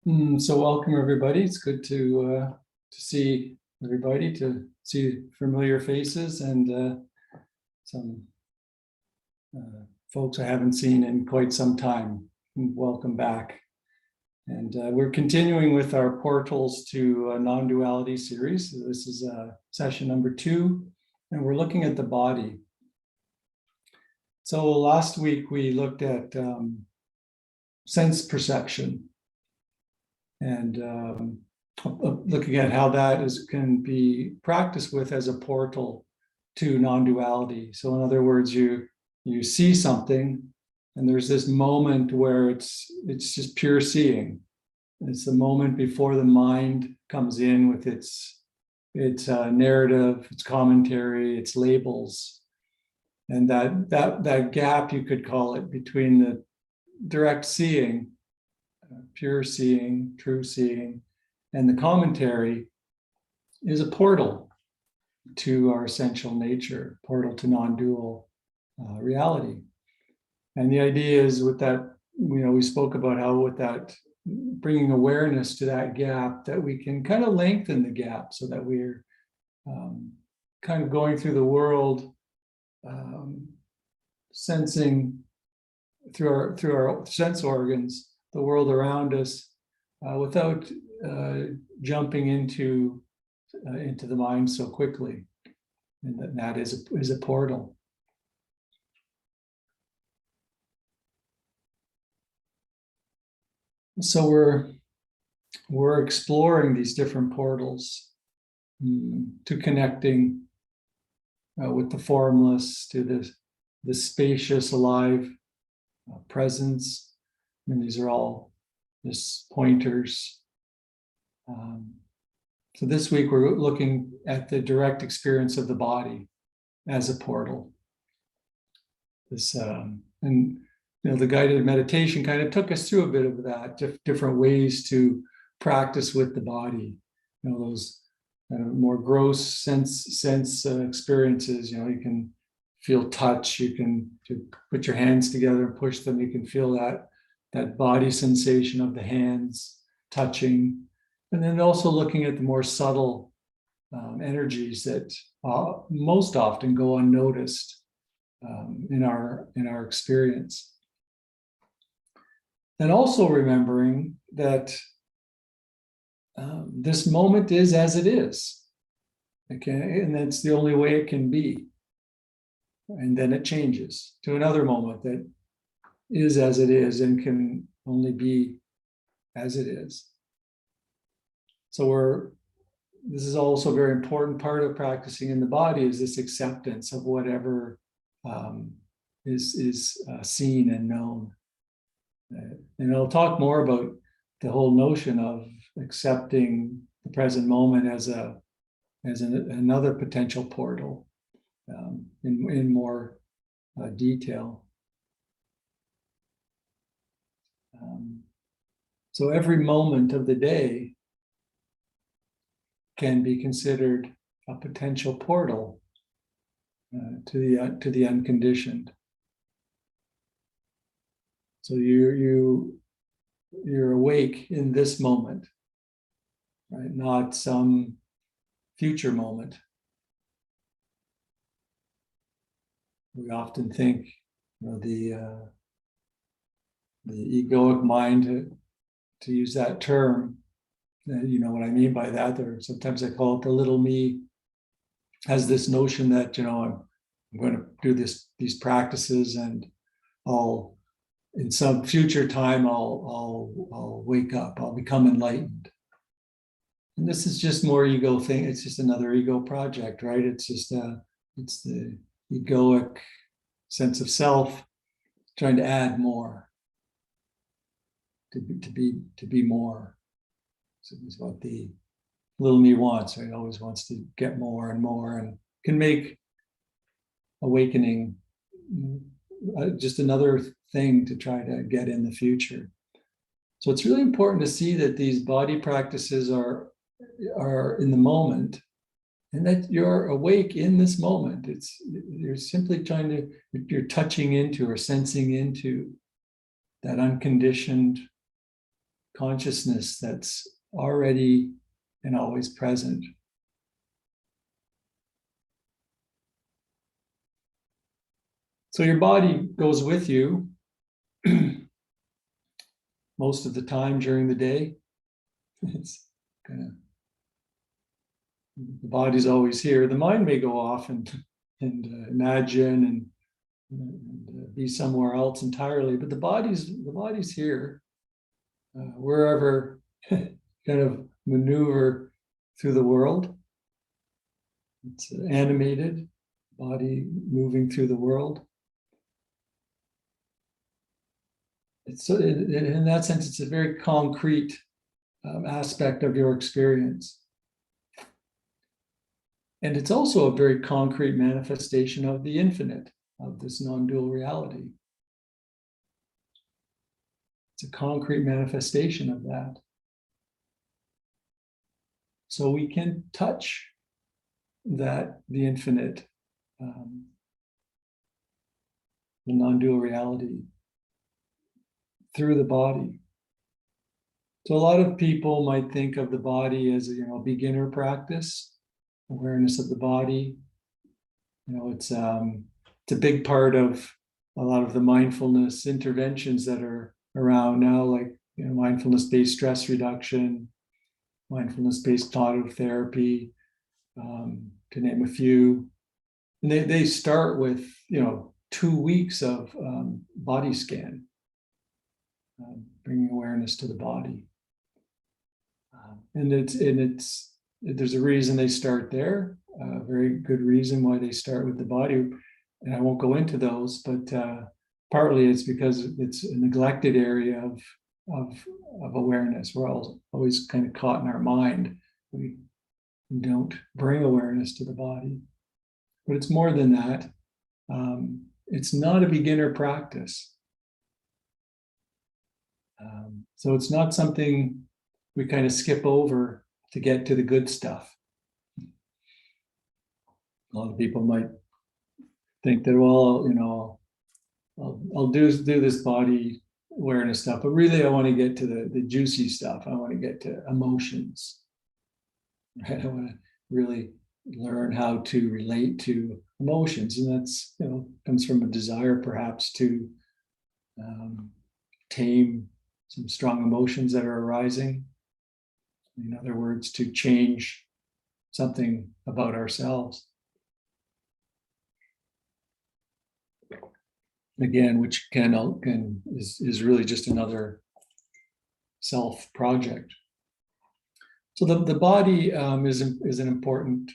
So welcome everybody. It's good to see everybody, to see familiar faces and some folks I haven't seen in quite some time. Welcome back. And we're continuing with our portals to a non-duality series. This is session number 2, and we're looking at the body. So last week we looked at sense perception, and looking at how that can be practiced with as a portal to non-duality. So in other words, you see something, and there's this moment where it's just pure seeing. It's the moment before the mind comes in with its narrative, its commentary, its labels, and that gap, you could call it, between the direct seeing, pure seeing, true seeing, and the commentary is a portal to our essential nature, portal to non-dual reality. And the idea is with that, we spoke about how with that, bringing awareness to that gap, that we can kind of lengthen the gap so that we're kind of going through the world, sensing through our sense organs the world around us, without jumping into the mind so quickly, and that is a portal. So we're exploring these different portals to connecting with the formless, to the spacious, alive presence. And these are all just pointers. So this week we're looking at the direct experience of the body as a portal. And the guided meditation kind of took us through a bit of that, different ways to practice with the body. Those more gross sense experiences. You can feel touch. You can put your hands together and push them. You can feel that body sensation of the hands touching, and then also looking at the more subtle energies that most often go unnoticed in our experience. And also remembering that this moment is as it is, okay, and that's the only way it can be. And then it changes to another moment that is as it is and can only be as it is. So this is also a very important part of practicing in the body, is this acceptance of whatever is seen and known. And I'll talk more about the whole notion of accepting the present moment as another potential portal in more detail. So every moment of the day can be considered a potential portal to the unconditioned. So you're awake in this moment, right? Not some future moment. We often think, the egoic mind, to use that term, you know what I mean by that, or sometimes I call it the little me, has this notion that, I'm going to do these practices, and in some future time I'll wake up, I'll become enlightened. And this is just more ego thing. It's just another ego project, right? It's the egoic sense of self trying to add more, to be more. So it's what the little me wants, right? It always wants to get more and more, and can make awakening just another thing to try to get in the future. So it's really important to see that these body practices are in the moment, and that you're awake in this moment. You're simply you're touching into or sensing into that unconditioned consciousness that's already and always present. So your body goes with you most of the time during the day. It's kind of, the body's always here. The mind may go off and imagine and be somewhere else entirely, but the body's here, wherever kind of maneuver through the world. It's animated, body moving through the world. It's in that sense, it's a very concrete aspect of your experience. And it's also a very concrete manifestation of the infinite, of this non-dual reality. It's a concrete manifestation of that. So we can touch that, the infinite, the non-dual reality, through the body. So a lot of people might think of the body as a beginner practice, awareness of the body. It's a big part of a lot of the mindfulness interventions that are around now, like mindfulness-based stress reduction, mindfulness-based cognitive therapy, to name a few. And they start with 2 weeks of body scan, bringing awareness to the body. And there's a reason they start there, a very good reason why they start with the body. And I won't go into those, but partly it's because it's a neglected area of awareness. We're always kind of caught in our mind. We don't bring awareness to the body. But it's more than that. It's not a beginner practice. So it's not something we kind of skip over to get to the good stuff. A lot of people might think that, well, I'll do this body awareness stuff, but really I want to get to the juicy stuff. I want to get to emotions. Right? I want to really learn how to relate to emotions, and that's comes from a desire perhaps to tame some strong emotions that are arising. In other words, to change something about ourselves. Again, which is really just another self project. So the body is an important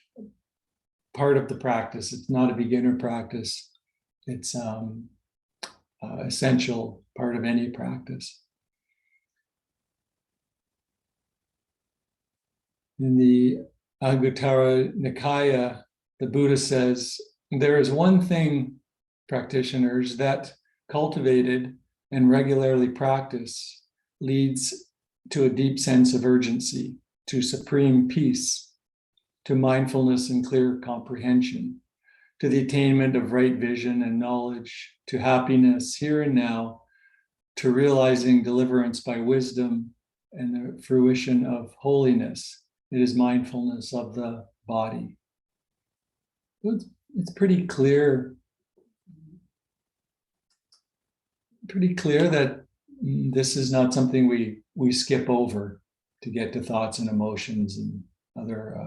part of the practice. It's not a beginner practice. It's essential part of any practice. In the Anguttara Nikaya, the Buddha says, there is one thing, practitioners, that cultivated and regularly practice leads to a deep sense of urgency, to supreme peace, to mindfulness and clear comprehension, to the attainment of right vision and knowledge, to happiness here and now, to realizing deliverance by wisdom and the fruition of holiness. It is mindfulness of the body. It's pretty clear that this is not something we skip over to get to thoughts and emotions and other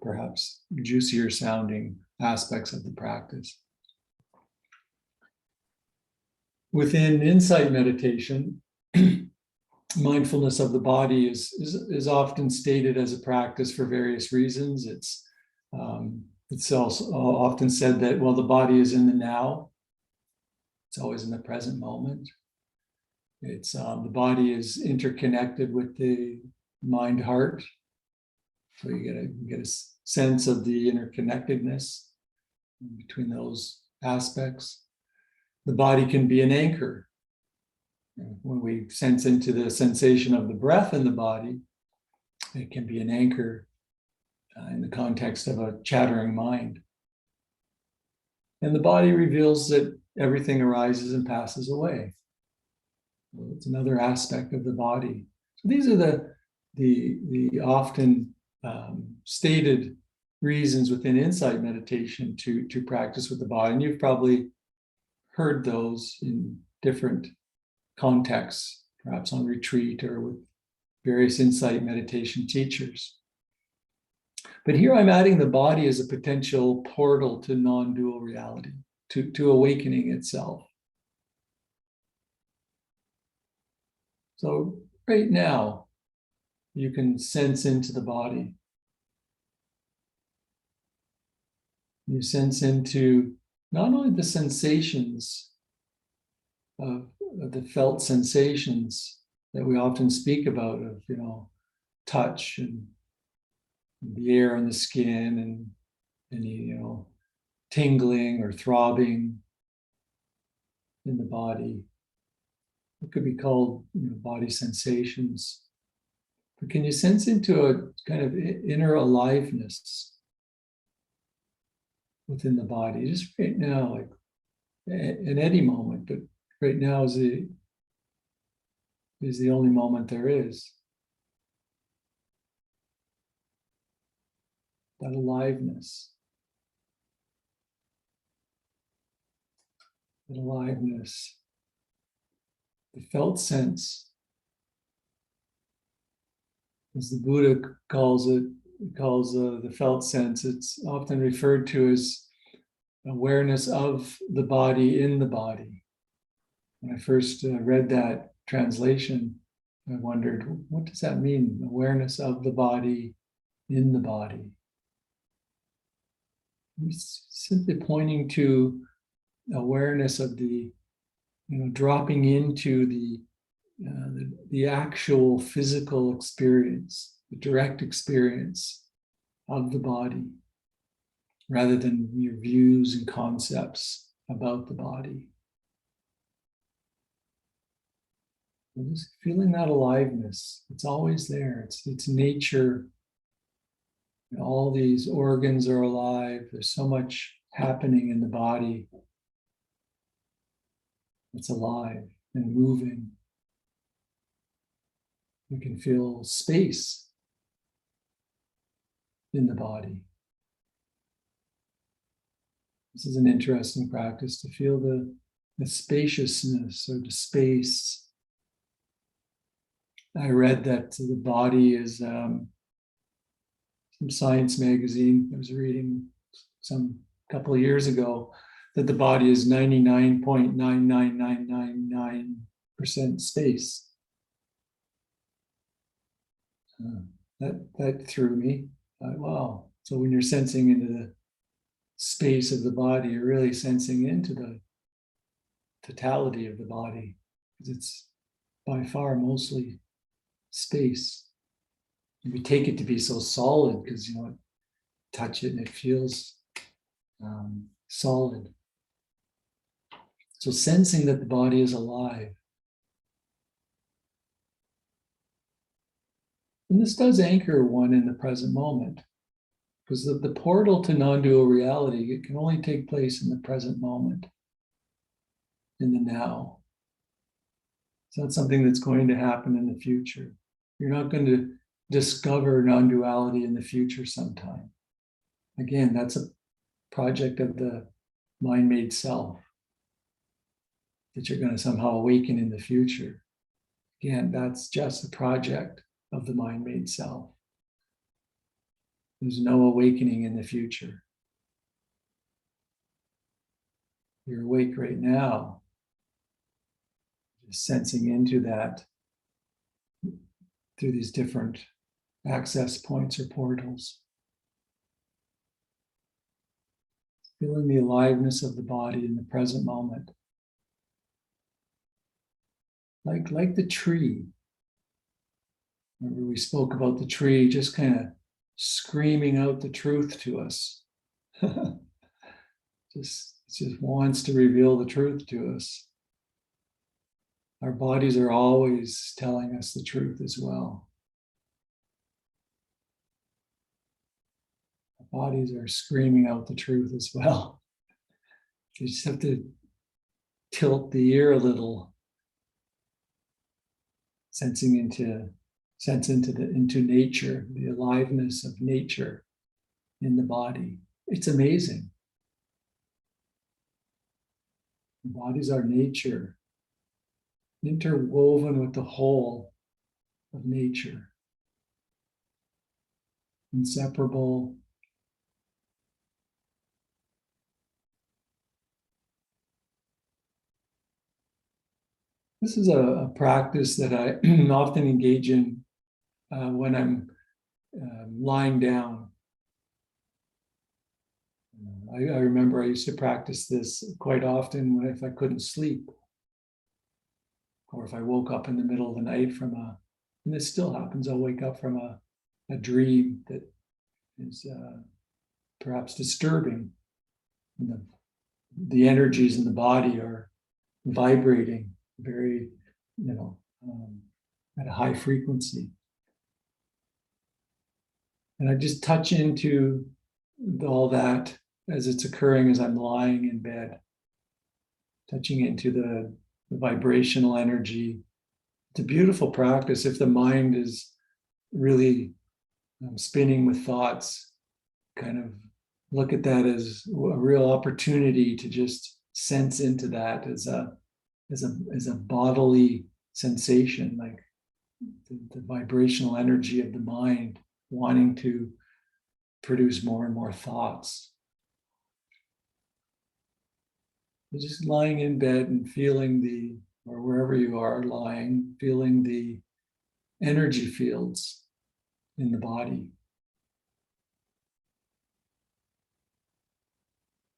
perhaps juicier sounding aspects of the practice. Within insight meditation, mindfulness of the body is often stated as a practice for various reasons. It's also often said that, well, the body is in the now. It's always in the present moment. It's the body is interconnected with the mind-heart. So you get a sense of the interconnectedness between those aspects. The body can be an anchor. When we sense into the sensation of the breath in the body, it can be an anchor in the context of a chattering mind. And the body reveals that everything arises and passes away. It's another aspect of the body. So these are the often stated reasons within insight meditation to practice with the body. And you've probably heard those in different contexts, perhaps on retreat or with various insight meditation teachers. But here I'm adding the body as a potential portal to non-dual reality, to awakening itself. So right now, you can sense into the body. You sense into not only the sensations of the felt sensations that we often speak about, of touch and the air on the skin and any tingling or throbbing in the body. It could be called body sensations. But can you sense into a kind of inner aliveness within the body, just right now, like in any moment, but right now is the only moment there is. That aliveness. That aliveness. The felt sense, as the Buddha calls the felt sense, it's often referred to as awareness of the body in the body. When I first read that translation, I wondered, what does that mean? Awareness of the body in the body. It's simply pointing to awareness of the, dropping into the actual physical experience, the direct experience of the body, rather than your views and concepts about the body. And just feeling that aliveness. It's always there. It's nature. All these organs are alive. There's so much happening in the body. It's alive and moving. You can feel space in the body. This is an interesting practice, to feel the spaciousness or the space. I read that the body is some science magazine I was reading some couple of years ago, that the body is 99.99999% space. That threw me. Wow. So when you're sensing into the space of the body, you're really sensing into the totality of the body, because it's by far mostly space. We take it to be so solid because touch it and it feels solid. So sensing that the body is alive. And this does anchor one in the present moment, because the portal to non-dual reality, it can only take place in the present moment, in the now. It's not something that's going to happen in the future. You're not going to discover non-duality in the future sometime. Again, that's a project of the mind-made self, that you're going to somehow awaken in the future. Again, that's just a project of the mind-made self. There's no awakening in the future. You're awake right now, just sensing into that through these different access points or portals. Feeling the aliveness of the body in the present moment. Like the tree. Remember, we spoke about the tree just kind of screaming out the truth to us. It just wants to reveal the truth to us. Our bodies are always telling us the truth as well. Our bodies are screaming out the truth as well. You just have to tilt the ear a little into nature, the aliveness of nature in the body. It's amazing. The body's our nature, interwoven with the whole of nature, inseparable. This is a practice that I often engage in when I'm lying down. I remember I used to practice this quite often if I couldn't sleep, or if I woke up in the middle of the night and this still happens, I'll wake up from a dream that is perhaps disturbing. And the energies in the body are vibrating very, at a high frequency. And I just touch into all that as it's occurring as I'm lying in bed, touching into the vibrational energy. It's a beautiful practice if the mind is really spinning with thoughts. Kind of look at that as a real opportunity to just sense into that as a bodily sensation, like the vibrational energy of the mind wanting to produce more and more thoughts. You're just lying in bed and feeling or wherever you are lying, feeling the energy fields in the body.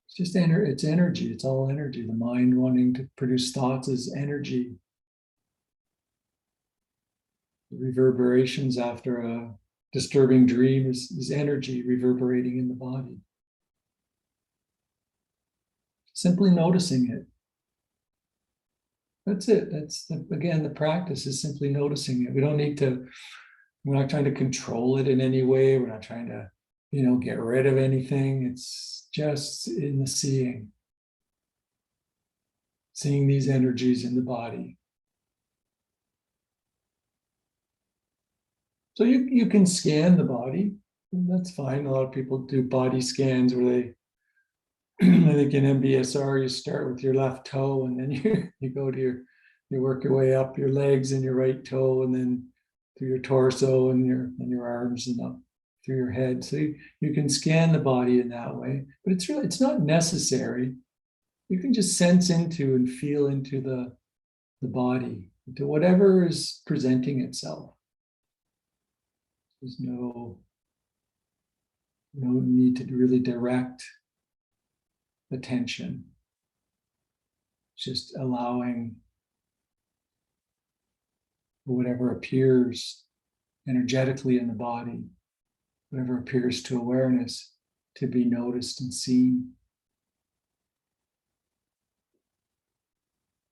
It's just it's energy. It's all energy. The mind wanting to produce thoughts is energy. The reverberations after a disturbing dream is energy reverberating in the body. Simply noticing it. That's it. Again, the practice is simply noticing it. We're not trying to control it in any way. We're not trying to, get rid of anything. It's just in the seeing these energies in the body. So you can scan the body. That's fine. A lot of people do body scans where they, I think in MBSR, you start with your left toe and then you go to you work your way up your legs and your right toe and then through your torso and your arms and up through your head. So you can scan the body in that way, but it's not necessary. You can just sense into and feel into the body, into whatever is presenting itself. There's no need to really direct attention. Just allowing whatever appears energetically in the body, whatever appears to awareness, to be noticed and seen.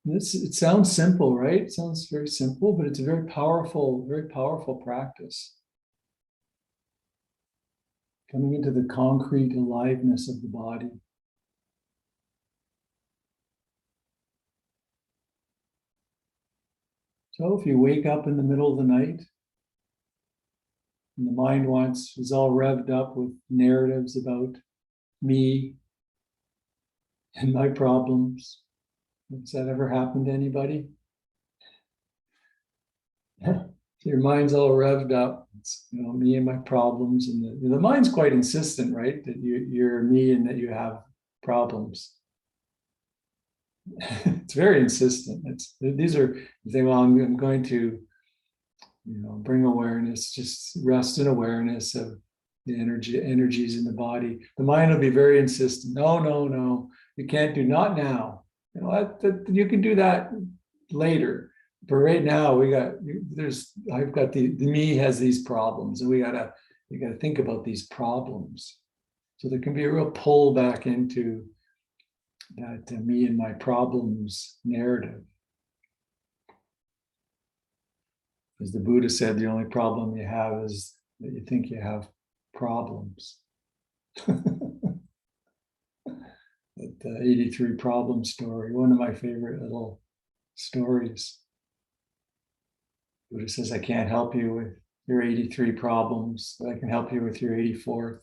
It sounds simple, right? It sounds very simple, but it's a very powerful practice. Coming into the concrete aliveness of the body. So if you wake up in the middle of the night and the mind is all revved up with narratives about me and my problems, has that ever happened to anybody? Your mind's all revved up. It's, me and my problems, and the mind's quite insistent, right? That you're me and that you have problems. It's very insistent. These are I'm going to, bring awareness, just rest in awareness of the energies in the body. The mind will be very insistent. No, you can't do, not now. You can do that later. But right now I've got the me has these problems, and we gotta think about these problems. So there can be a real pull back into that me and my problems narrative. As the Buddha said, the only problem you have is that you think you have problems. The 83 problem story, one of my favorite little stories. Buddha says, I can't help you with your 83 problems, but I can help you with your 84th.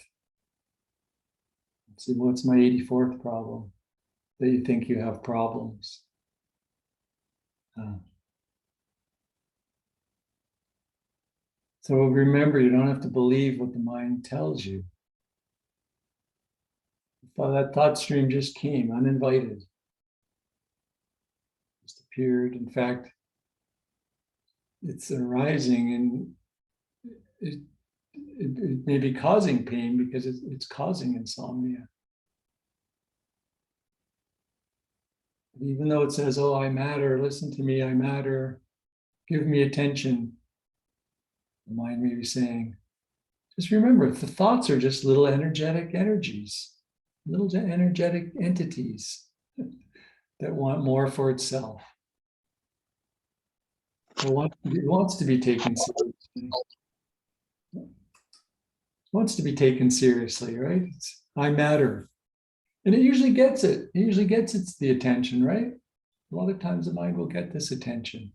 Let's see, what's my 84th problem? That you think you have problems. So remember, you don't have to believe what the mind tells you. That thought stream just came uninvited, just appeared. In fact, it's arising and it may be causing pain because it's causing insomnia. Even though it says, oh, I matter, listen to me, I matter, give me attention, the mind may be saying, just remember, the thoughts are just little energetic energies, little energetic entities that want more for itself. It wants to be taken seriously. It wants to be taken seriously, right? It's, I matter. And it usually gets it. It usually gets the attention, right? A lot of times the mind will get this attention.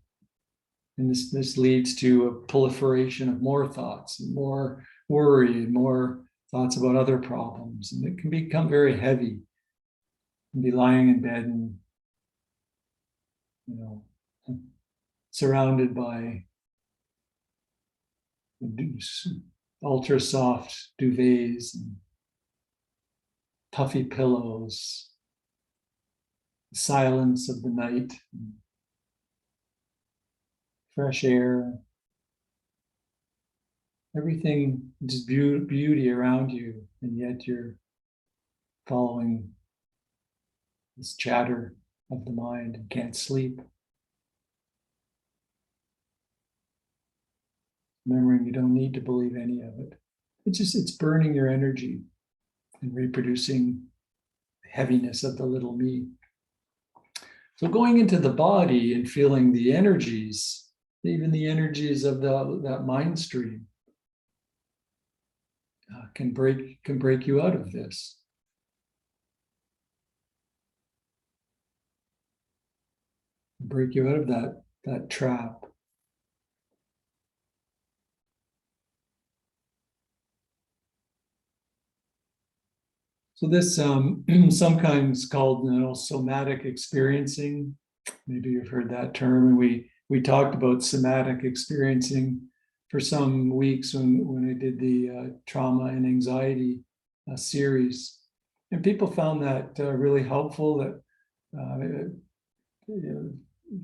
And this leads to a proliferation of more thoughts and more worry and more thoughts about other problems. And it can become very heavy. And be lying in bed and, surrounded by ultra soft duvets and puffy pillows, the silence of the night, fresh air, everything just beauty around you, and yet you're following this chatter of the mind and can't sleep. Remembering you don't need to believe any of it. It's burning your energy and reproducing the heaviness of the little me. So going into the body and feeling the energies, even the energies of that mind stream, can break you out of this. Break you out of that trap. So this sometimes called somatic experiencing. Maybe you've heard that term, and we talked about somatic experiencing for some weeks when I did the trauma and anxiety series, and people found that really helpful.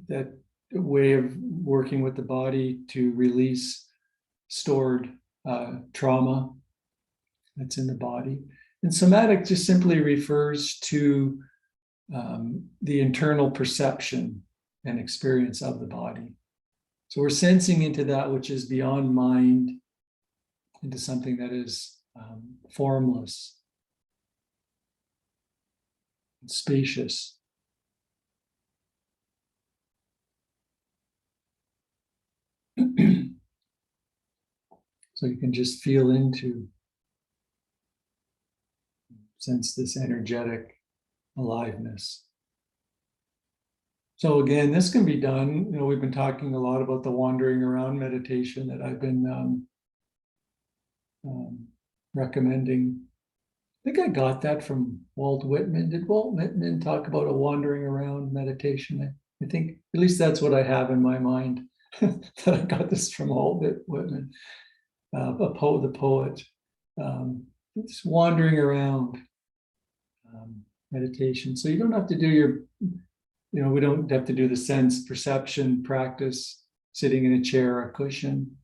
That way of working with the body to release stored trauma that's in the body. And somatic just simply refers to the internal perception and experience of the body. So we're sensing into that which is beyond mind, into something that is formless, and spacious. So you can just feel into, sense this energetic aliveness. So again, this can be done. We've been talking a lot about the wandering around meditation that I've been recommending. I think I got that from Walt Whitman. Did Walt Whitman talk about a wandering around meditation? I think at least that's what I have in my mind. That I got this from Walt Whitman, the poet. Just wandering around meditation. So you don't have to do we don't have to do the sense perception practice sitting in a chair or a cushion.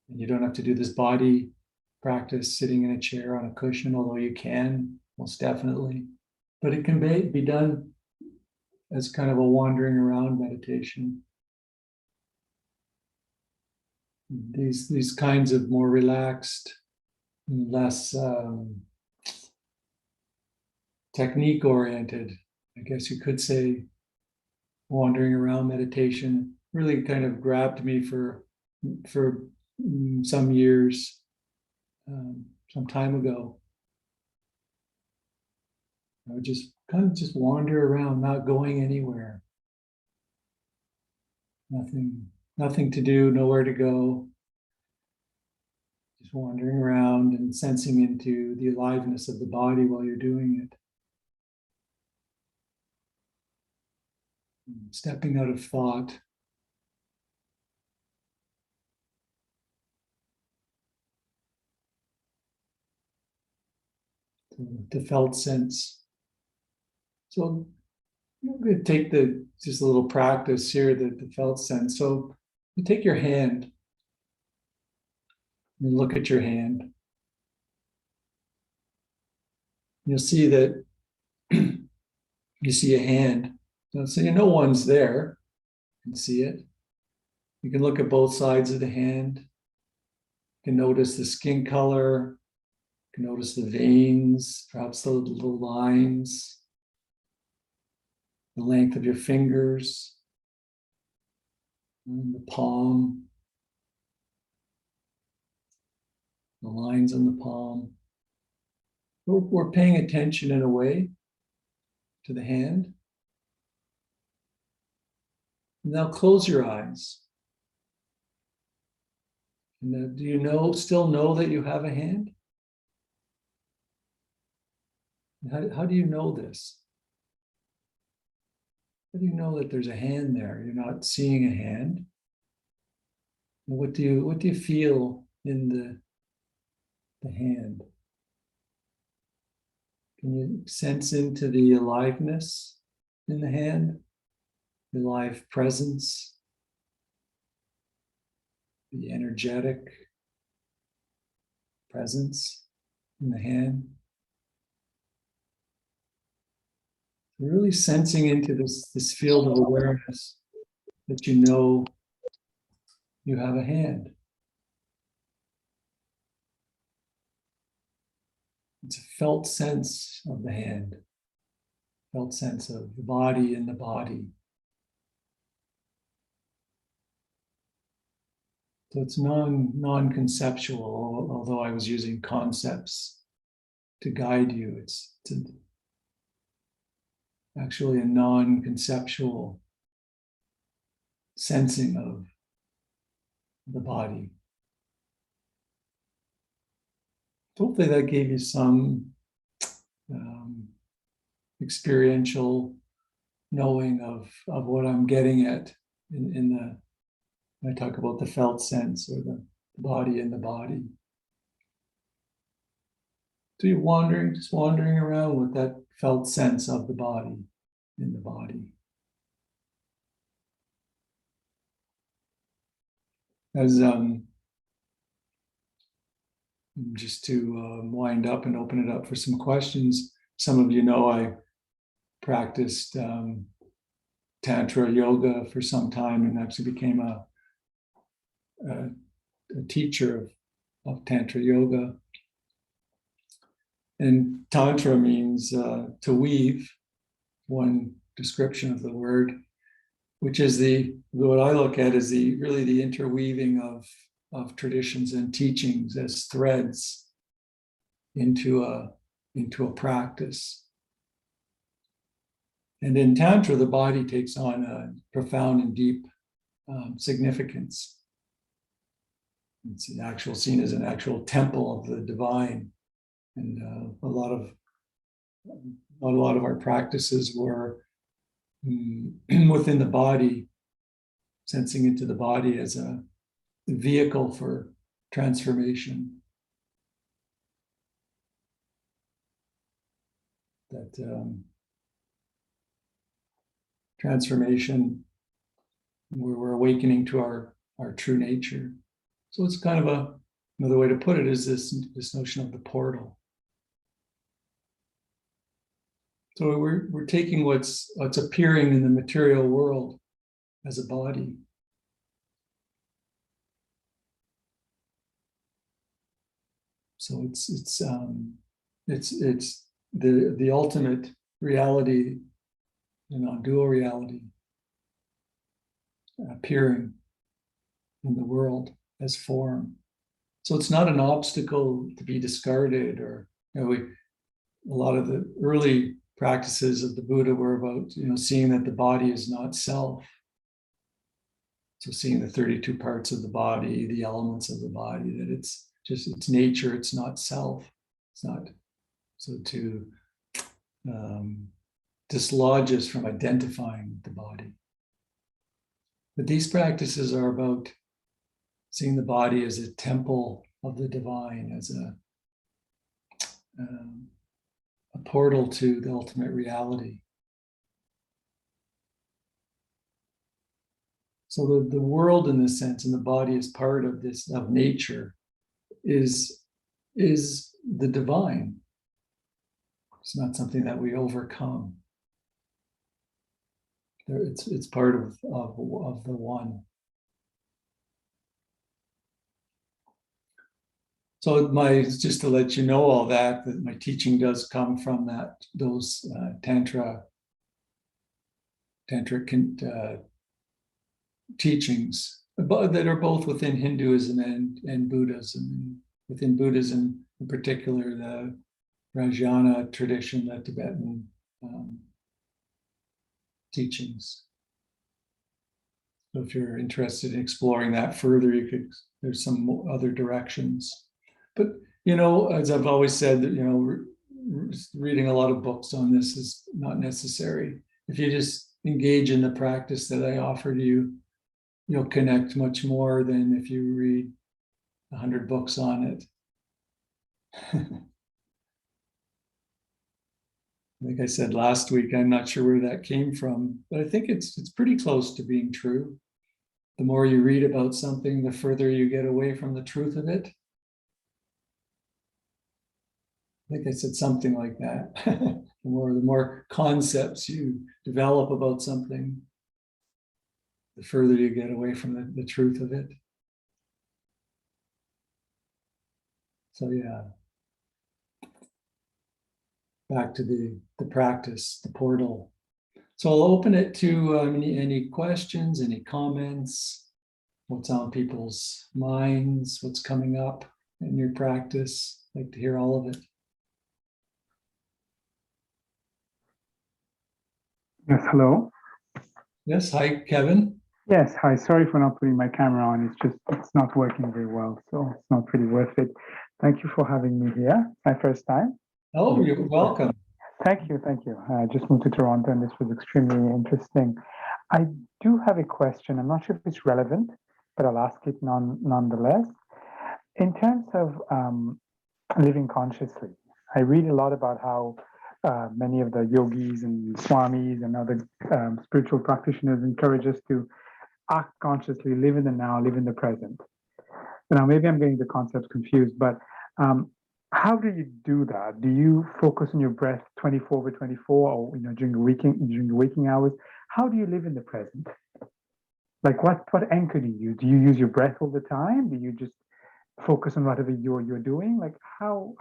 And you don't have to do this body practice sitting in a chair on a cushion, although you can, most definitely. But it can be done as kind of a wandering around meditation. These kinds of more relaxed, less technique oriented, I guess you could say, wandering around meditation really kind of grabbed me for some years, some time ago. I would just kind of just wander around, not going anywhere. Nothing Nothing to do, nowhere to go. Just wandering around and sensing into the aliveness of the body while you're doing it. Stepping out of thought. The felt sense. So I'm going to take just a little practice here, the felt sense. So you take your hand and look at your hand. You'll see that you see a hand. So you know one's there. You can see it. You can look at both sides of the hand. You can notice the skin color. You can notice the veins, perhaps the little lines, the length of your fingers, and the palm, the lines on the palm. We're paying attention in a way to the hand. Now close your eyes. And do you still know that you have a hand? How do you know this? How do you know that there's a hand there? You're not seeing a hand. What do you feel in the hand? Can you sense into the aliveness in the hand? The live presence, the energetic presence in the hand. Really sensing into this field of awareness that you know you have a hand. It's a felt sense of the hand, felt sense of the body in the body. So it's non-conceptual, although I was using concepts to guide you. It's actually a non-conceptual sensing of the body. Hopefully that gave you some experiential knowing of what I'm getting at when I talk about the felt sense or the body in the body. So you're just wandering around with that felt sense of the body in the body. As just to wind up and open it up for some questions. Some of you know I practiced Tantra yoga for some time and actually became a teacher of Tantra yoga. And Tantra means to weave, one description of the word, which is what I look at is really the interweaving of traditions and teachings as threads into a practice. And in Tantra, the body takes on a profound and deep significance. It's seen as an actual temple of the divine. And a lot of our practices were within the body, sensing into the body as a vehicle for transformation. That transformation where we're awakening to our true nature. So it's kind of another way to put it is this notion of the portal. So we're taking what's appearing in the material world as a body. So it's the ultimate reality, the non-dual reality, appearing in the world as form. So it's not an obstacle to be discarded, or a lot of the early practices of the Buddha were about seeing that the body is not self. So seeing the 32 parts of the body, the elements of the body, that it's just its nature, it's not self. It's not. So to dislodge us from identifying the body. But these practices are about seeing the body as a temple of the divine, as a portal to the ultimate reality. So the world, in this sense, and the body is part of this, of nature, is the divine. It's not something that we overcome. It's part of the one. So just to let you know all that my teaching does come from those tantric teachings, that are both within Hinduism and Buddhism. Within Buddhism, in particular, the Rajana tradition, the Tibetan teachings. So if you're interested in exploring that further, there's some other directions. But, as I've always said, that, reading a lot of books on this is not necessary. If you just engage in the practice that I offer to you, you'll connect much more than if you read 100 books on it. Like I said last week, I'm not sure where that came from, but I think it's pretty close to being true. The more you read about something, the further you get away from the truth of it. I think I said something like that. The more concepts you develop about something, the further you get away from the truth of it. So yeah, back to the practice, the portal. So I'll open it to any questions, any comments, what's on people's minds, what's coming up in your practice. I'd like to hear all of it. Yes, hello. Yes, hi, Kevin. Yes, hi. Sorry for not putting my camera on. It's not working very well, so it's not really worth it. Thank you for having me here. My first time. Oh, you're welcome. Thank you, thank you. I just moved to Toronto, and this was extremely interesting. I do have a question. I'm not sure if it's relevant, but I'll ask it nonetheless. In terms of living consciously, I read a lot about how many of the yogis and swamis and other spiritual practitioners encourage us to act consciously, live in the now, live in the present. Now, maybe I'm getting the concepts confused, but how do you do that? Do you focus on your breath 24/24, or during the waking hours? How do you live in the present? Like what anchor do you use? Do you use your breath all the time? Do you just focus on whatever you're doing? Like how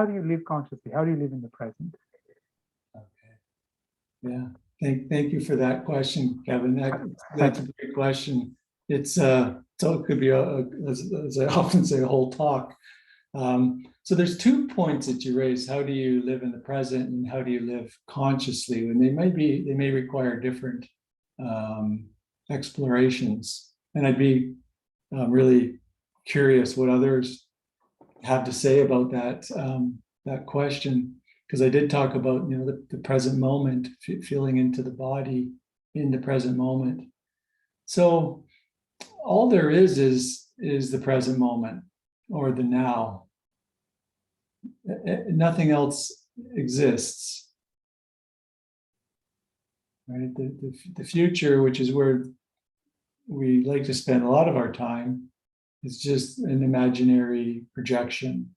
do you live consciously? How do you live in the present? Okay. Yeah. Thank you for that question, Kevin. That's a great question. So it could be as I often say, a whole talk. So there's 2 points that you raised. How do you live in the present, and how do you live consciously? And they may require different explorations. And I'd be really curious what others have to say about that question, because I did talk about the present moment, feeling into the body in the present moment. So all there is the present moment, or the now. Nothing else exists, right? The future, which is where we like to spend a lot of our time, is just an imaginary projection.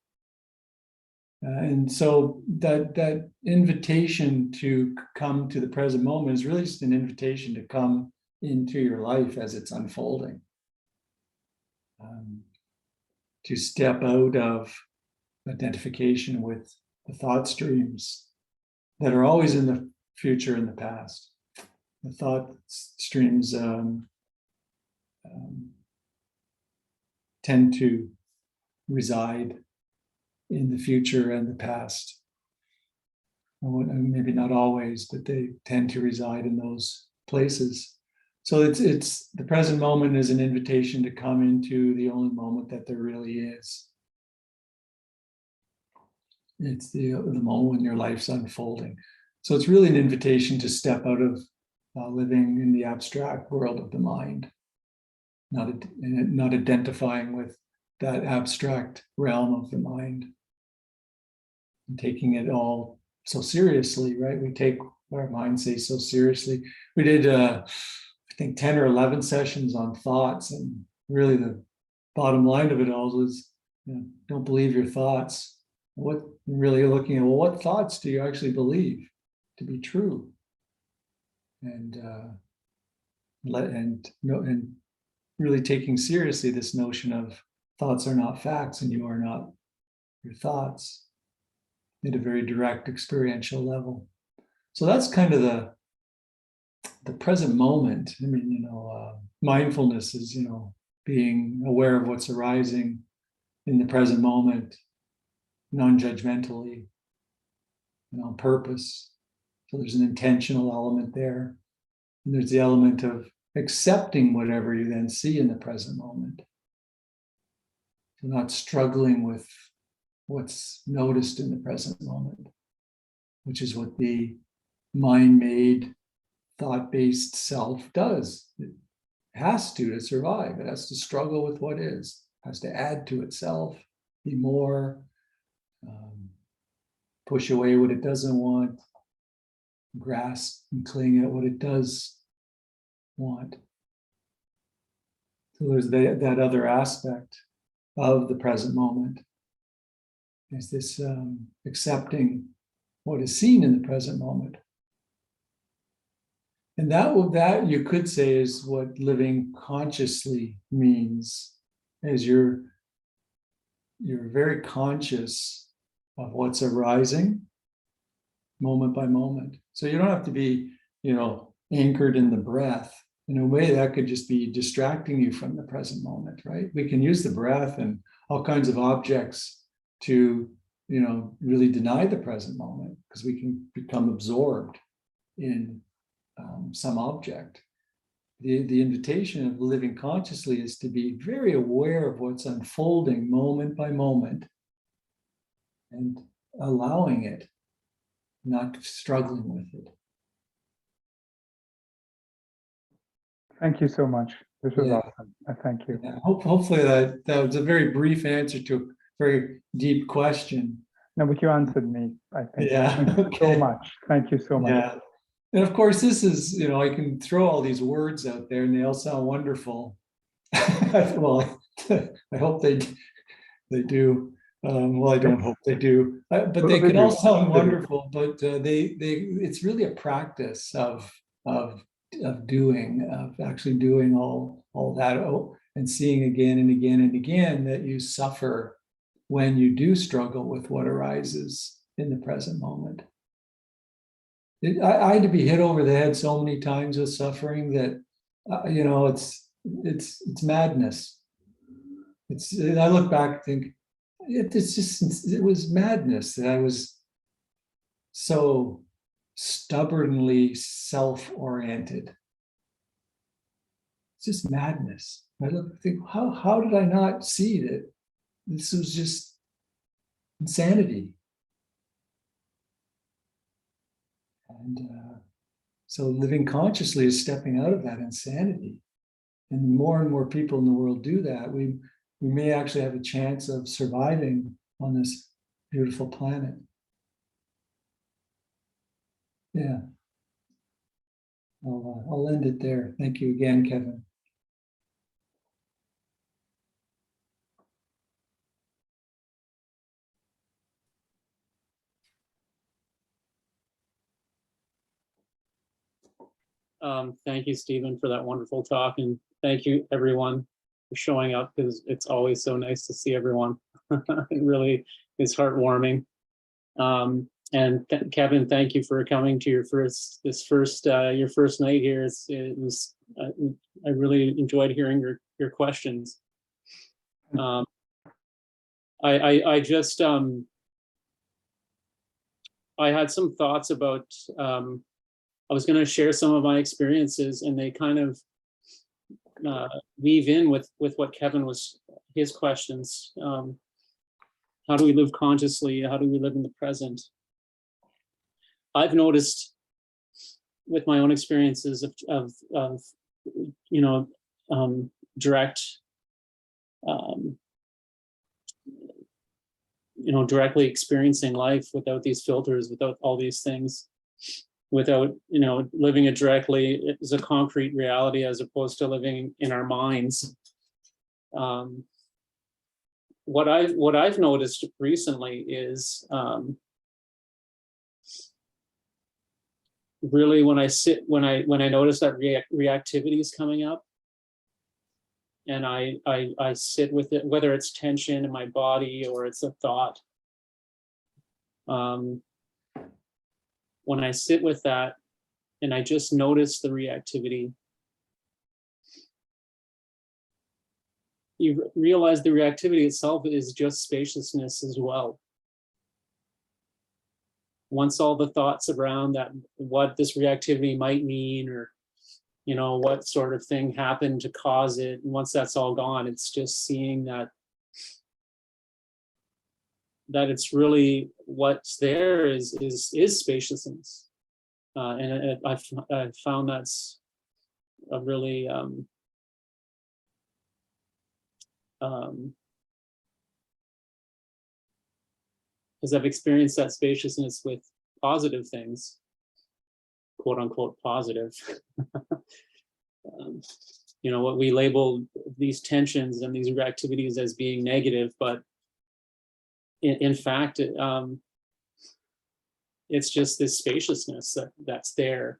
And so that invitation to come to the present moment is really just an invitation to come into your life as it's unfolding, to step out of identification with the thought streams that are always in the future and the past. The thought streams tend to reside in the future and the past. Maybe not always, but they tend to reside in those places. So it's the present moment is an invitation to come into the only moment that there really is. It's the moment when your life's unfolding. So it's really an invitation to step out of living in the abstract world of the mind, not identifying with that abstract realm of the mind, and taking it all so seriously, right? We take what our mind says so seriously. We did, I think, 10 or 11 sessions on thoughts, and really the bottom line of it all was, don't believe your thoughts. What really looking at, well, what thoughts do you actually believe to be true? And really taking seriously this notion of thoughts are not facts and you are not your thoughts at a very direct experiential level. So that's kind of the present moment. I mean, mindfulness is, being aware of what's arising in the present moment, non-judgmentally, on purpose. So there's an intentional element there. And there's the element of accepting whatever you then see in the present moment. So not struggling with what's noticed in the present moment, which is what the mind-made, thought-based self does. It has to survive. It has to struggle with what is, has to add to itself, be more, push away what it doesn't want, grasp and cling at what it does want. So there's that other aspect of the present moment. Is this accepting what is seen in the present moment. And that you could say is what living consciously means, as you're very conscious of what's arising moment by moment. So you don't have to be, anchored in the breath. In a way, that could just be distracting you from the present moment, right? We can use the breath and all kinds of objects to, really deny the present moment, because we can become absorbed in some object. The invitation of living consciously is to be very aware of what's unfolding moment by moment and allowing it, not struggling with it. Thank you so much. This was awesome. Thank you. Yeah, hopefully that was a very brief answer to a very deep question. No, but you answered me, I think. Yeah. Thank you so much. Thank you so much. Yeah. And of course, this is, I can throw all these words out there and they all sound wonderful. Well, I hope they do. Well, I don't hope they do, but they can all sound wonderful. But it's really a practice of doing, of actually doing all that, and seeing again and again and again that you suffer when you do struggle with what arises in the present moment. I had to be hit over the head so many times with suffering that it's madness. I look back and think it was madness that I was so stubbornly self-oriented. It's just madness. I look and think, how did I not see that this was just insanity? And so living consciously is stepping out of that insanity. And more people in the world do that, we may actually have a chance of surviving on this beautiful planet. Yeah. I'll end it there. Thank you again, Kevin. Thank you, Stephen, for that wonderful talk. And thank you, everyone, for showing up, because it's always so nice to see everyone. It really is heartwarming. And Kevin, thank you for coming to your first night here. I really enjoyed hearing your questions. I just I had some thoughts about I was going to share some of my experiences, and they kind of weave in with what Kevin was, his questions. How do we live consciously? How do we live in the present? I've noticed with my own experiences of you know, direct, you know, directly experiencing life without these filters, without all these things, without, you know, living it directly as a concrete reality as opposed to living in our minds. What I've noticed recently is really when I notice that reactivity is coming up, and I sit with it, whether it's tension in my body or it's a thought. When I sit with that and I just notice the reactivity, you realize the reactivity itself is just spaciousness as well. Once all the thoughts around that, what this reactivity might mean, or, you know, what sort of thing happened to cause it, and once that's all gone, it's just seeing that it's really what's there is spaciousness. And I found that's a really because I've experienced that spaciousness with positive things, quote unquote positive. You know, what we label these tensions and these reactivities as being negative, but in fact, it's just this spaciousness that's there.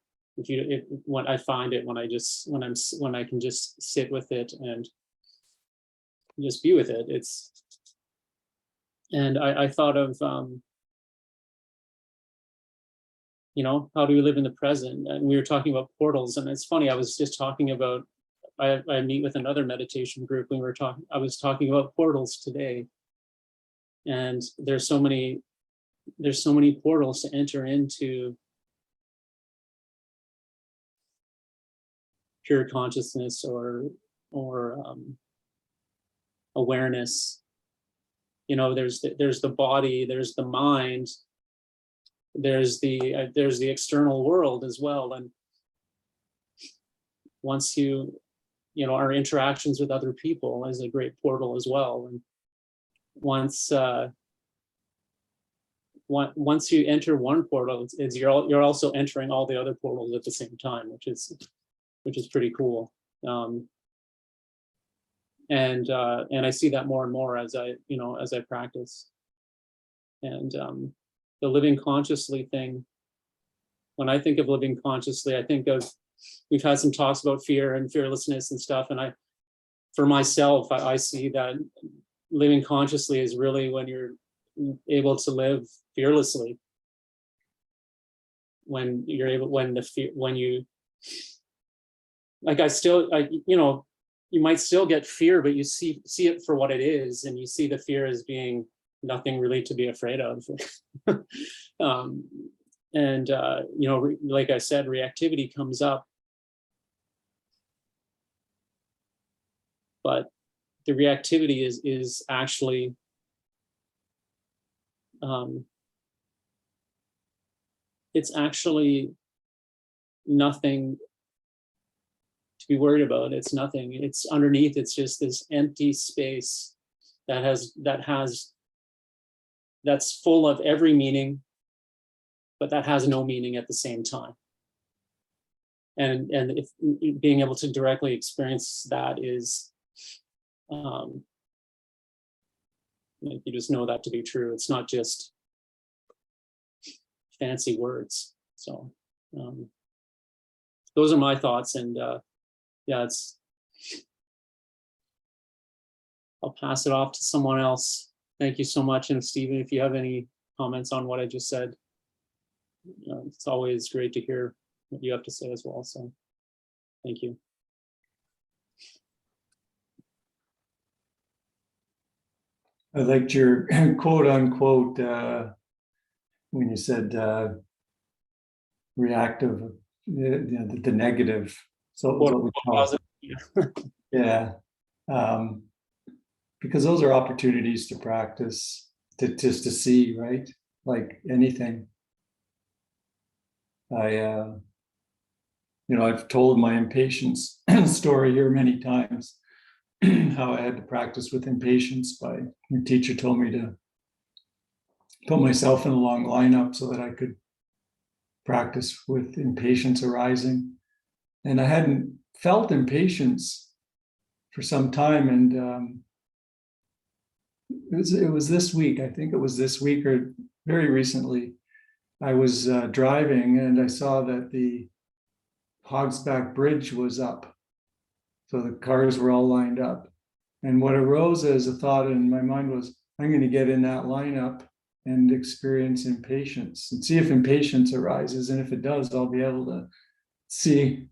When I find it, when I can just sit with it and just be with it, and I thought of, you know, how do we live in the present? And we were talking about portals, and it's funny, I was just talking about, I meet with another meditation group, and I was talking about portals today. And there's so many portals to enter into pure consciousness or awareness. You know, there's the body, there's the mind, there's the external world as well. And once you know, our interactions with other people is a great portal as well. And once you enter one portal, you're also entering all the other portals at the same time, which is pretty cool. And I see that more and more as I practice. And the living consciously thing, when I think of living consciously, I think of, we've had some talks about fear and fearlessness and stuff, and for myself, I see that living consciously is really when you're able to live fearlessly, when you're able, when you, like, you know, you might still get fear, but you see it for what it is, and you see the fear as being nothing really to be afraid of. And you know, like I said, reactivity comes up, but the reactivity is actually it's actually nothing to be worried about. It's nothing. It's underneath. It's just this empty space that's full of every meaning, but that has no meaning at the same time. And if being able to directly experience that is, like, you just know that to be true. It's not just fancy words. So those are my thoughts, and yeah, I'll pass it off to someone else. Thank you so much. And Stephen, if you have any comments on what I just said, it's always great to hear what you have to say as well. So thank you. I liked your quote unquote when you said reactive, the negative. So what we call Yeah. Because those are opportunities to practice, to just to see, right? Like anything. I've told my impatience story here many times, how I had to practice with impatience by, your teacher told me to put myself in a long lineup so that I could practice with impatience arising. And I hadn't felt impatience for some time. And it was this week, I think it was this week or very recently, I was driving and I saw that the Hogsback Bridge was up. So the cars were all lined up. And what arose as a thought in my mind was, I'm going to get in that lineup and experience impatience and see if impatience arises. And if it does, I'll be able to see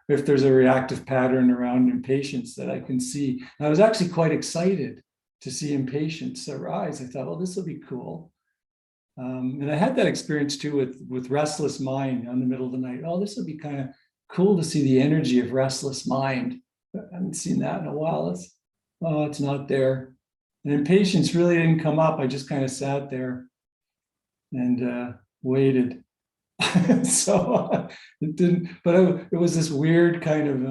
if there's a reactive pattern around impatience that I can see. And I was actually quite excited to see impatience arise. I thought, well, this will be cool. And I had that experience too with restless mind on the middle of the night. Oh, this would be kind of cool to see the energy of restless mind. I haven't seen that in a while. It's not there. And impatience really didn't come up. I just kind of sat there and waited. So it didn't, but it was this weird kind of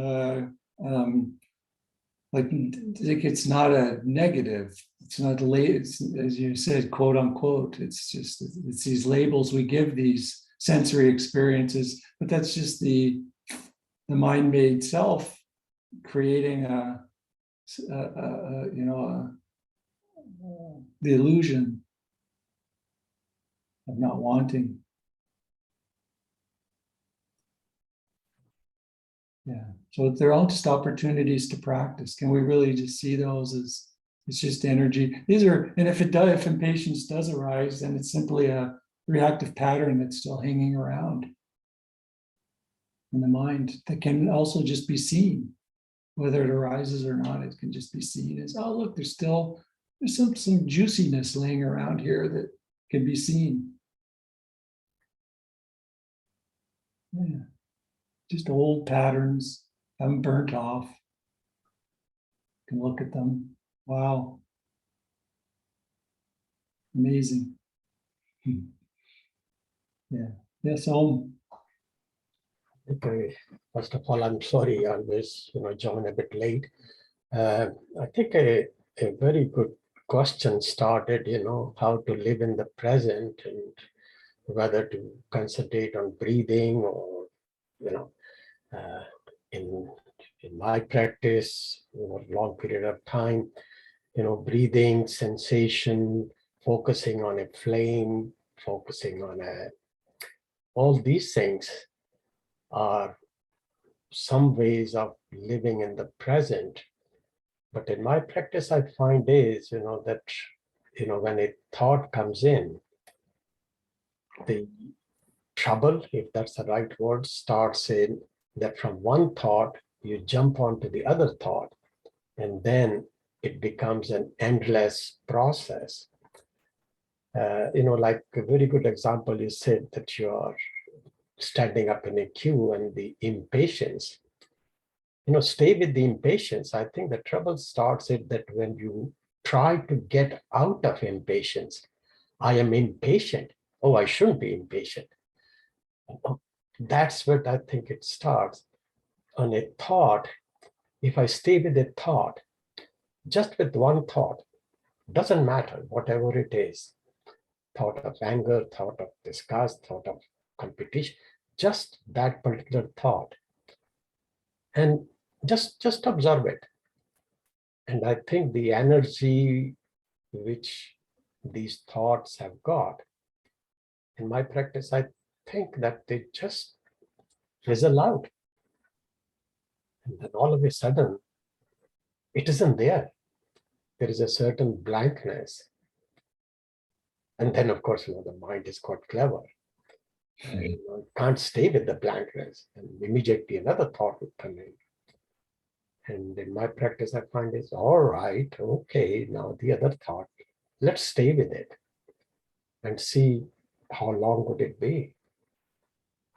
like it's not a negative. It's not it's, as you said, quote unquote. It's just it's these labels we give these sensory experiences, but that's just the mind-made self creating the illusion of not wanting. Yeah, so they're all just opportunities to practice. Can we really just see those as it's just energy? These are, and if impatience does arise, then it's simply a reactive pattern that's still hanging around in the mind that can also just be seen, whether it arises or not. It can just be seen as, oh, look, there's some juiciness laying around here that can be seen. Yeah. Just old patterns, haven't burnt off. You can look at them. Wow. Amazing. Yeah. Yes, Okay. First of all, I'm sorry I always join a bit late. I think a very good question started, how to live in the present and whether to concentrate on breathing or, in my practice over a long period of time, breathing, sensation, focusing on a flame, focusing on all these things are some ways of living in the present. But in my practice, I find is, that, when a thought comes in, the trouble, if that's the right word, starts in that from one thought, you jump onto the other thought, and then it becomes an endless process. Like a very good example, you said that you are standing up in a queue and the impatience, stay with the impatience. I think the trouble starts in that when you try to get out of impatience, I am impatient. Oh, I shouldn't be impatient. That's what I think it starts. On a thought, if I stay with a thought, just with one thought, doesn't matter, whatever it is, thought of anger, thought of disgust, thought of competition, just that particular thought. And just observe it. And I think the energy which these thoughts have got, in my practice, I think that they just fizzle out. And then all of a sudden, it isn't there. There is a certain blankness. And then, of course, the mind is quite clever. Can't stay with the blankness. And immediately another thought would come in. And in my practice, I find is all right, okay, now the other thought, let's stay with it and see how long would it be.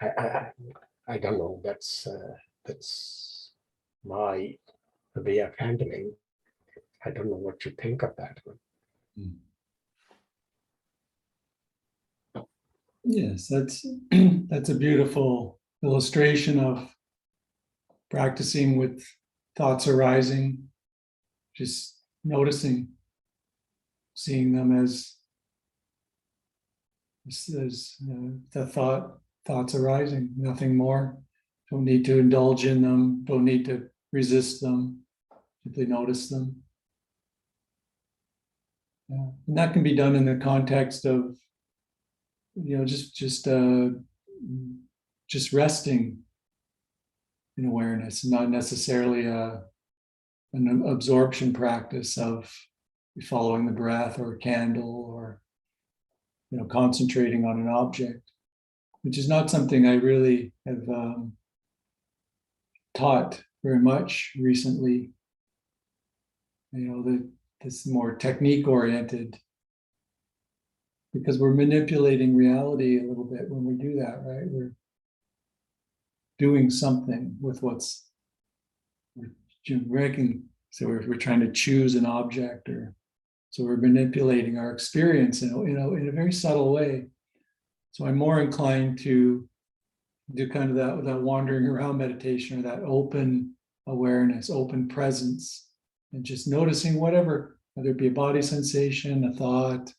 I don't know. That's my way of handling. I don't know what you think of that one. Yes, that's that's a beautiful illustration of practicing with thoughts arising, just noticing, seeing them as the thoughts arising, nothing more. Don't need to indulge in them, don't need to resist them, simply notice them. Yeah. And that can be done in the context of, just resting in awareness, not necessarily an absorption practice of following the breath or a candle or concentrating on an object, which is not something I really have taught very much recently. This more technique oriented, because we're manipulating reality a little bit when we do that, right? We're doing something with we're ranking. So we're trying to choose an object, or so we're manipulating our experience in a very subtle way. So I'm more inclined to do kind of that wandering around meditation, or that open awareness, open presence, and just noticing whatever, whether it be a body sensation, a thought,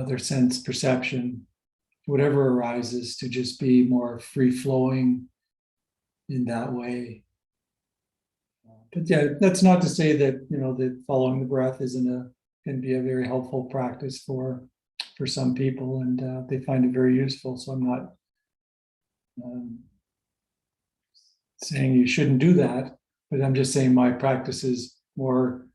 their sense perception, whatever arises, to just be more free flowing in that way. But yeah, that's not to say that that following the breath can be a very helpful practice for some people, and they find it very useful. So I'm not saying you shouldn't do that, but I'm just saying my practice is more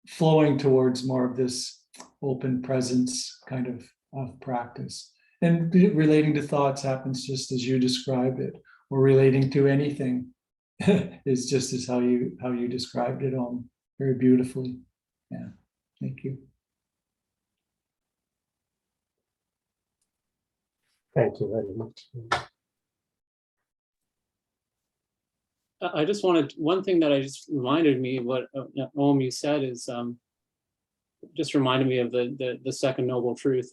flowing towards more of this open presence kind of practice. And relating to thoughts happens just as you described it, or relating to anything is just as how you described it very beautifully. Yeah, thank you. Thank you very much. I just wanted, one thing that I just reminded me of what Om you said is just reminded me of the second noble truth,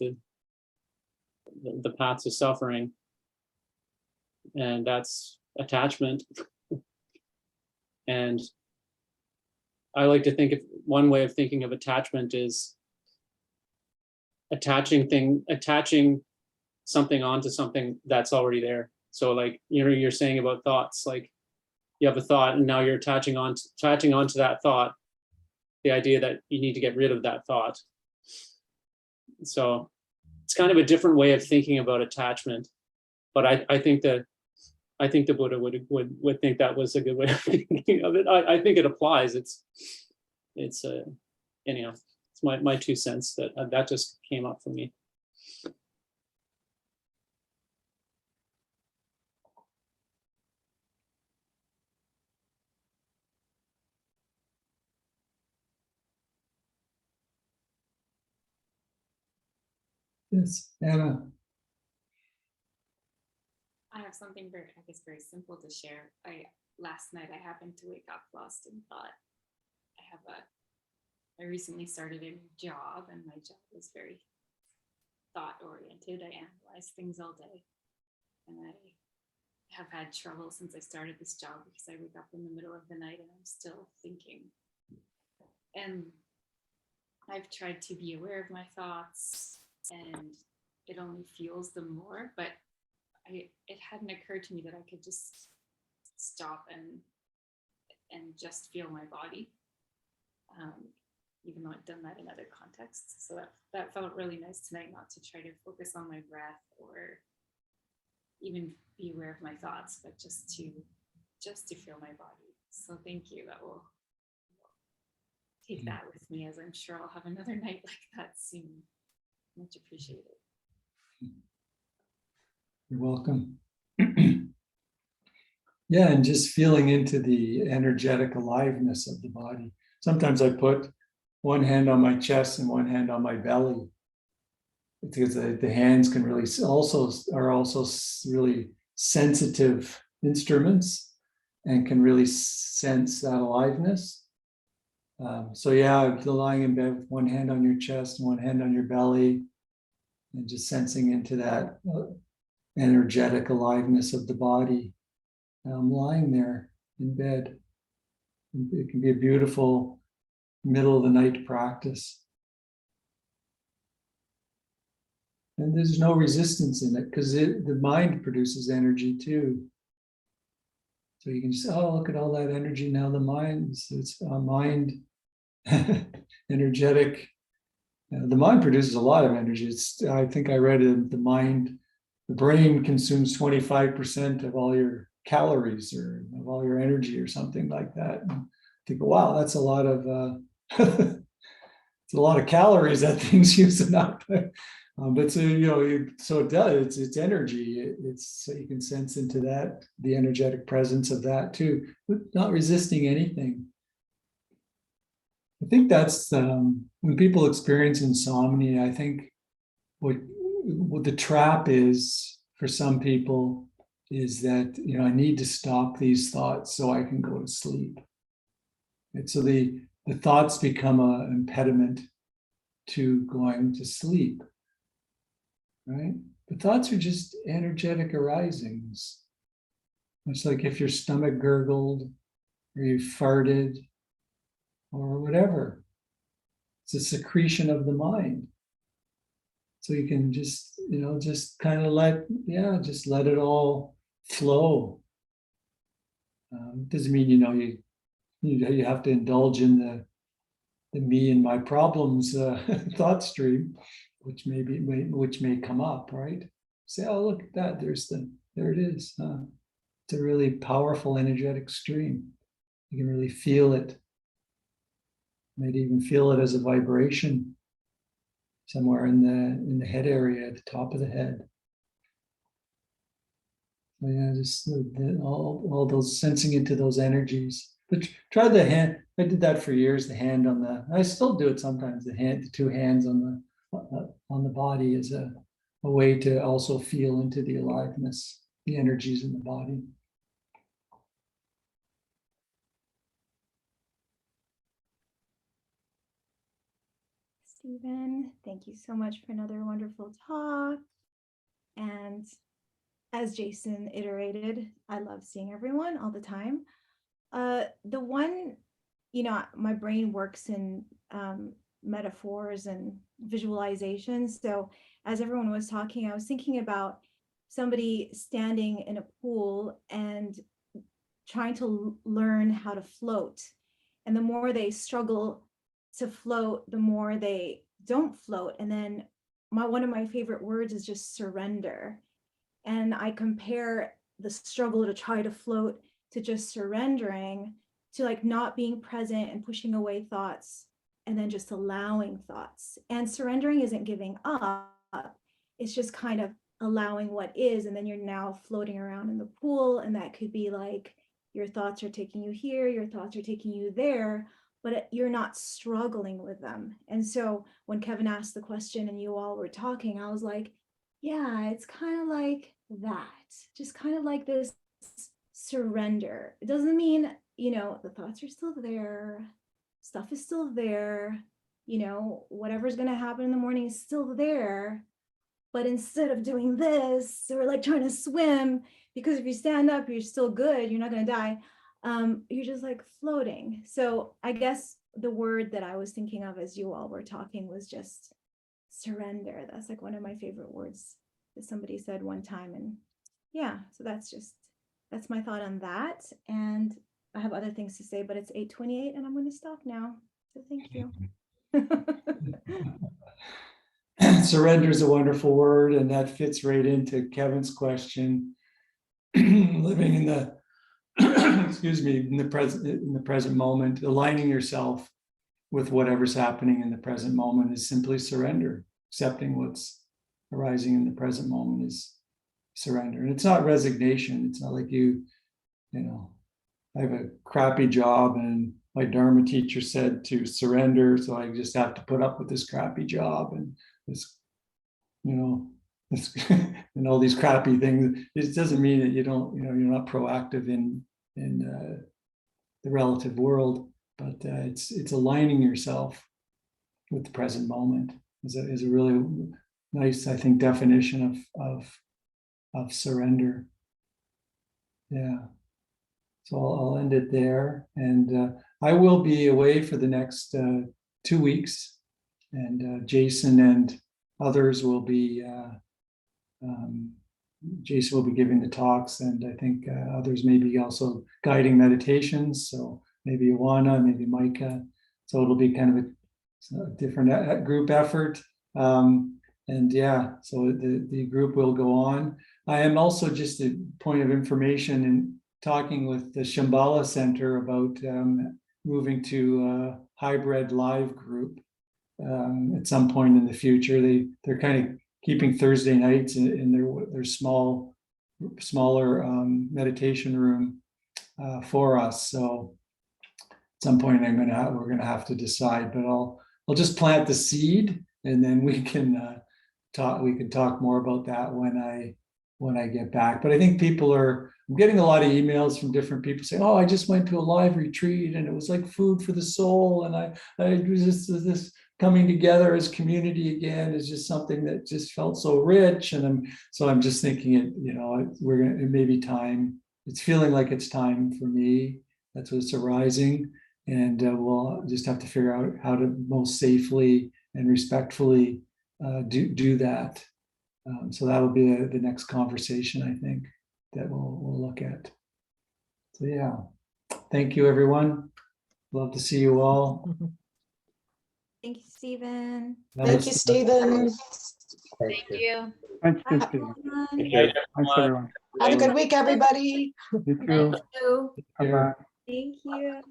the paths of suffering, and that's attachment. And I like to think of one way of thinking of attachment is attaching something onto something that's already there. So like you're saying about thoughts, like you have a thought and now you're attaching onto that thought the idea that you need to get rid of that thought. So it's kind of a different way of thinking about attachment, but I think the Buddha would think that was a good way of thinking of it. I think it applies. It's anyhow, it's my 2 cents that just came up for me. Yes, Anna. I have something very simple to share. Last night I happened to wake up lost in thought. I recently started a new job, and my job was very thought oriented. I analyze things all day, and I have had trouble since I started this job because I wake up in the middle of the night and I'm still thinking. And I've tried to be aware of my thoughts, and it only fuels them more, but it hadn't occurred to me that I could just stop and just feel my body, even though I've done that in other contexts. So that felt really nice tonight, not to try to focus on my breath or even be aware of my thoughts, but just to feel my body. So thank you. That will take that with me, as I'm sure I'll have another night like that soon. Much appreciated. You're welcome. Yeah, and just feeling into the energetic aliveness of the body. Sometimes I put one hand on my chest and one hand on my belly, because the hands can really are also really sensitive instruments. and can really sense that aliveness. So yeah, lying in bed with one hand on your chest and one hand on your belly, and just sensing into that energetic aliveness of the body. I'm lying there in bed. It can be a beautiful middle of the night practice. And there's no resistance in it because the mind produces energy too. So you can just, oh, look at all that energy now. The mind, it's a mind energetic. The mind produces a lot of energy. I think I read it, the brain consumes 25% of all your calories or of all your energy or something like that. And I think, wow, that's a lot of it's a lot of calories that thing's using up. But so so it does. It's energy. It's so you can sense into that, the energetic presence of that too, but not resisting anything. I think that's when people experience insomnia. I think what the trap is for some people is that I need to stop these thoughts so I can go to sleep. And so the thoughts become an impediment to going to sleep. Right? The thoughts are just energetic arisings. It's like if your stomach gurgled or you farted or whatever. It's a secretion of the mind. So you can just, just kind of let it all flow. Doesn't mean, you have to indulge in the me and my problems thought stream, which may come up, right? Say, oh, look at that. There it is. It's a really powerful energetic stream. You can really feel it. You might even feel it as a vibration somewhere in the head area, at the top of the head. So yeah, just all those sensing into those energies. But try the hand. I did that for years. The hand I still do it sometimes. The two hands on the body is a way to also feel into the aliveness, the energies in the body. Stephen, thank you so much for another wonderful talk. And as Jason iterated, I love seeing everyone all the time. The one, my brain works in metaphors and visualizations. So as everyone was talking, I was thinking about somebody standing in a pool and trying to learn how to float. And the more they struggle to float, the more they don't float. And then one of my favorite words is just surrender. And I compare the struggle to try to float to just surrendering, to like not being present and pushing away thoughts and then just allowing thoughts. And surrendering isn't giving up. It's just kind of allowing what is. And then you're now floating around in the pool. And that could be like your thoughts are taking you here, your thoughts are taking you there, but you're not struggling with them. And so when Kevin asked the question and you all were talking, I was like, yeah, it's kind of like that, just kind of like this surrender. It doesn't mean, the thoughts are still there, stuff is still there, whatever's going to happen in the morning is still there. But instead of doing this, or like trying to swim, because if you stand up, you're still good, you're not going to die. You're just like floating. So I guess the word that I was thinking of as you all were talking was just surrender. That's like one of my favorite words that somebody said one time. And yeah, so that's my thought on that. And I have other things to say, but it's 8:28 and I'm going to stop now. So thank you. Surrender is a wonderful word, and that fits right into Kevin's question. Living in the in the present moment, aligning yourself with whatever's happening in the present moment is simply surrender. Accepting what's arising in the present moment is surrender. And it's not resignation. It's not like I have a crappy job and my Dharma teacher said to surrender, so I just have to put up with this crappy job and this, this and all these crappy things. It doesn't mean that you're not proactive in the relative world, but it's aligning yourself with the present moment is a really nice, I think, definition of surrender. Yeah. So I'll end it there, and I will be away for the next 2 weeks, and Jason and others will be. Jason will be giving the talks, and I think others may be also guiding meditations. So maybe Ioana, maybe Micah. So it'll be kind of a different group effort. And yeah, so the group will go on. I am also, just a point of information, in talking with the Shambhala Center about moving to a hybrid live group at some point in the future. They're kind of keeping Thursday nights in their smaller meditation room for us. So at some point we're gonna have to decide, but I'll just plant the seed, and then we can talk more about that when I get back. But I think I'm getting a lot of emails from different people saying, "Oh, I just went to a live retreat and it was like food for the soul, and I was just this coming together as community again is just something that just felt so rich." And I'm just thinking it may be time. It's feeling like it's time for me. That's what's arising, and we'll just have to figure out how to most safely and respectfully do that. So that'll be the next conversation, I think, that we'll look at. So yeah, thank you, everyone. Love to see you all. Thank you, Stephen. Thank you, Stephen. Thank you. Thank you, Bye, Stephen. everyone. Thanks, everyone. Have a good week, everybody. You too. Thank you. Bye-bye. Thank you.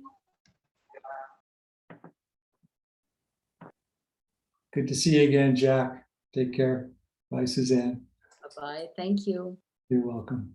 Good to see you again, Jack. Take care. Bye, Suzanne. Bye-bye. Thank you. You're welcome.